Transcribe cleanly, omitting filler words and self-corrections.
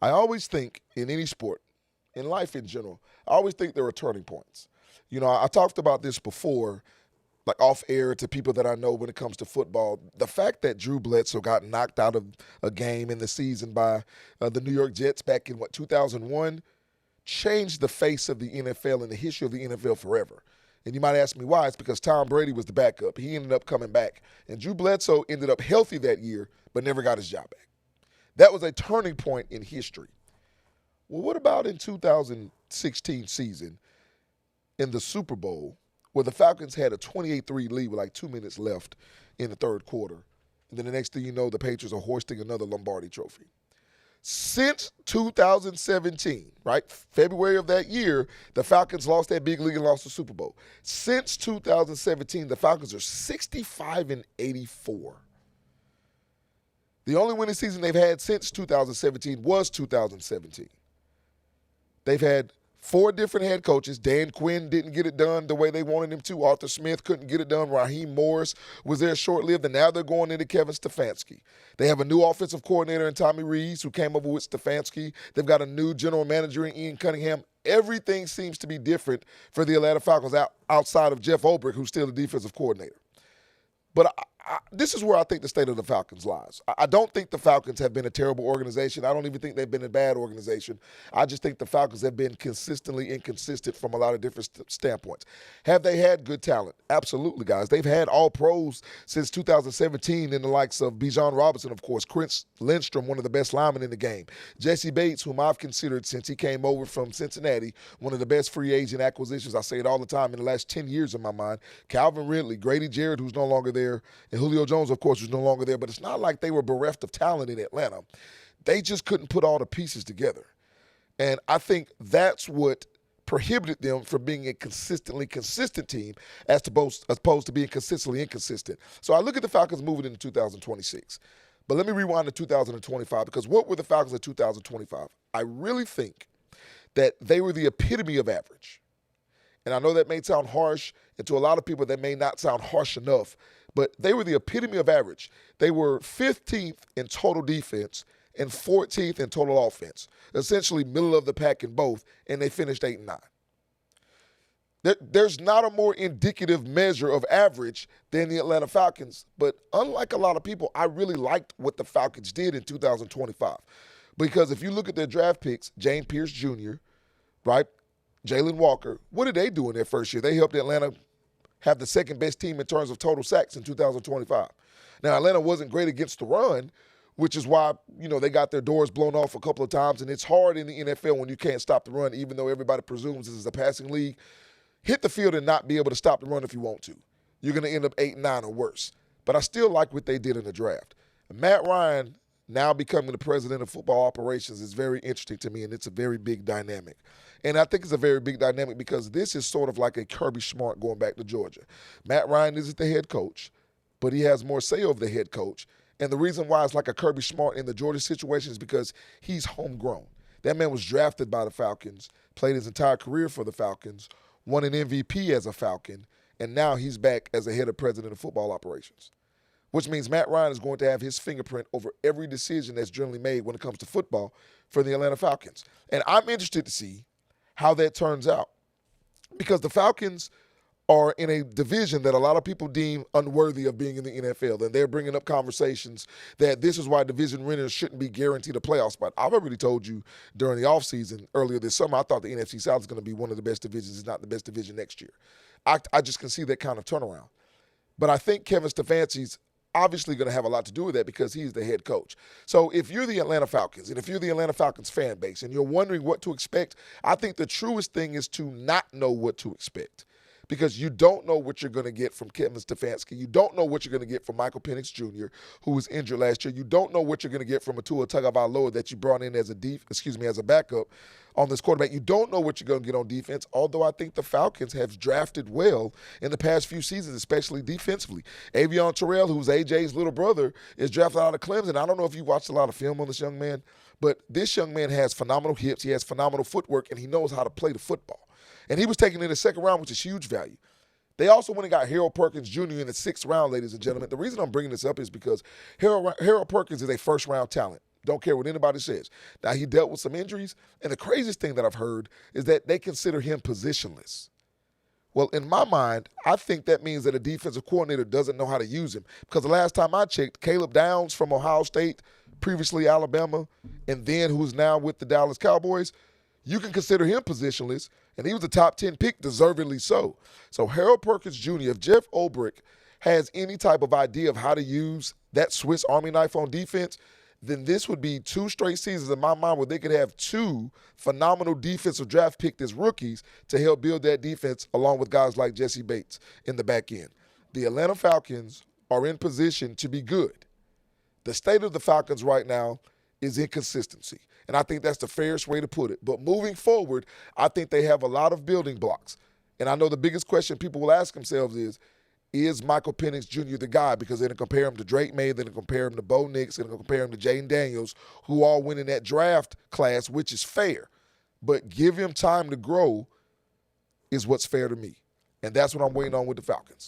I always think in any sport, in life in general, I always think there are turning points. I talked about this before, like off air to people that I know when it comes to football. The fact that Drew Bledsoe got knocked out of a game in the season by the New York Jets back in 2001, changed the face of the NFL and the history of the NFL forever. And you might ask me why. It's because Tom Brady was the backup. He ended up coming back. And Drew Bledsoe ended up healthy that year, but never got his job back. That was a turning point in history. Well, what about in 2016 season in the Super Bowl where the Falcons had a 28-3 lead with like 2 minutes left in the third quarter? And then the next thing you know, the Patriots are hoisting another Lombardi trophy. Since 2017, right, February of that year, the Falcons lost that big league and lost the Super Bowl. Since 2017, the Falcons are 65-84. The only winning season they've had since 2017 was 2017. They've had 4 different head coaches. Dan Quinn didn't get it done the way they wanted him to. Arthur Smith couldn't get it done. Raheem Morris was there short-lived, and now they're going into Kevin Stefanski. They have a new offensive coordinator in Tommy Rees who came over with Stefanski. They've got a new general manager in Ian Cunningham. Everything seems to be different for the Atlanta Falcons outside of Jeff Ulbrich, who's still the defensive coordinator. But this is where I think the state of the Falcons lies. I don't think the Falcons have been a terrible organization. I don't even think they've been a bad organization. I just think the Falcons have been consistently inconsistent from a lot of different standpoints. Have they had good talent? Absolutely, guys. They've had all pros since 2017 in the likes of Bijan Robinson, of course, Chris Lindstrom, one of the best linemen in the game, Jesse Bates, whom I've considered since he came over from Cincinnati, one of the best free agent acquisitions. I say it all the time in the last 10 years in my mind. Calvin Ridley, Grady Jarrett, who's no longer there, and Julio Jones, of course, was no longer there, but it's not like they were bereft of talent in Atlanta. They just couldn't put all the pieces together. And I think that's what prohibited them from being a consistently consistent team as opposed to being consistently inconsistent. So I look at the Falcons moving into 2026. But let me rewind to 2025, because what were the Falcons in 2025? I really think that they were the epitome of average. And I know that may sound harsh, and to a lot of people that may not sound harsh enough, but they were the epitome of average. They were 15th in total defense and 14th in total offense, essentially middle of the pack in both, and they finished 8-9. There's not a more indicative measure of average than the Atlanta Falcons, but unlike a lot of people, I really liked what the Falcons did in 2025, because if you look at their draft picks, James Pierce Jr., right, Jalen Walker, what did they do in their first year? They helped Atlanta have the second best team in terms of total sacks in 2025. Now, Atlanta wasn't great against the run, which is why, they got their doors blown off a couple of times, and it's hard in the NFL when you can't stop the run, even though everybody presumes this is a passing league. Hit the field and not be able to stop the run if you want to. You're going to end up 8-9 or worse. But I still like what they did in the draft. Matt Ryan now becoming the president of football operations is very interesting to me, and it's a very big dynamic. And I think it's a very big dynamic because this is sort of like a Kirby Smart going back to Georgia. Matt Ryan isn't the head coach, but he has more say over the head coach. And the reason why it's like a Kirby Smart in the Georgia situation is because he's homegrown. That man was drafted by the Falcons, played his entire career for the Falcons, won an MVP as a Falcon, and now he's back as a head of president of football operations, which means Matt Ryan is going to have his fingerprint over every decision that's generally made when it comes to football for the Atlanta Falcons. And I'm interested to see how that turns out, because the Falcons are in a division that a lot of people deem unworthy of being in the NFL, and they're bringing up conversations that this is why division winners shouldn't be guaranteed a playoff spot. I've already told you during the offseason earlier this summer, I thought the NFC South is going to be one of the best divisions, if not the best division next year. I just can see that kind of turnaround. But I think Kevin Stefanski's obviously going to have a lot to do with that because he's the head coach. So if you're the Atlanta Falcons, and if you're the Atlanta Falcons fan base, and you're wondering what to expect, I think the truest thing is to not know what to expect, because you don't know what you're going to get from Kevin Stefanski. You don't know what you're going to get from Michael Penix Jr., who was injured last year. You don't know what you're going to get from Tua Tagovailoa that you brought in as a backup on this quarterback. You don't know what you're going to get on defense, although I think the Falcons have drafted well in the past few seasons, especially defensively. Avion Terrell, who's AJ's little brother, is drafted out of Clemson. I don't know if you watched a lot of film on this young man, but this young man has phenomenal hips. He has phenomenal footwork, and he knows how to play the football. And he was taken in the second round, which is huge value. They also went and got Harold Perkins Jr. in the 6th round, ladies and gentlemen. The reason I'm bringing this up is because Harold Perkins is a first-round talent. Don't care what anybody says. Now, he dealt with some injuries, and the craziest thing that I've heard is that they consider him positionless. Well, in my mind, I think that means that a defensive coordinator doesn't know how to use him. Because the last time I checked, Caleb Downs from Ohio State, previously Alabama, and then who's now with the Dallas Cowboys, you can consider him positionless, and he was a top 10 pick, deservedly so. So Harold Perkins Jr., if Jeff Ulbrich has any type of idea of how to use that Swiss Army knife on defense, then this would be 2 straight seasons in my mind where they could have 2 phenomenal defensive draft picked as rookies to help build that defense along with guys like Jesse Bates in the back end. The Atlanta Falcons are in position to be good. The state of the Falcons right now is inconsistency, and I think that's the fairest way to put it. But moving forward, I think they have a lot of building blocks. And I know the biggest question people will ask themselves is Michael Penix Jr. the guy? Because they're going to compare him to Drake May, they're going to compare him to Bo Nix, they're going to compare him to Jaden Daniels, who all went in that draft class, which is fair. But give him time to grow is what's fair to me. And that's what I'm waiting on with the Falcons.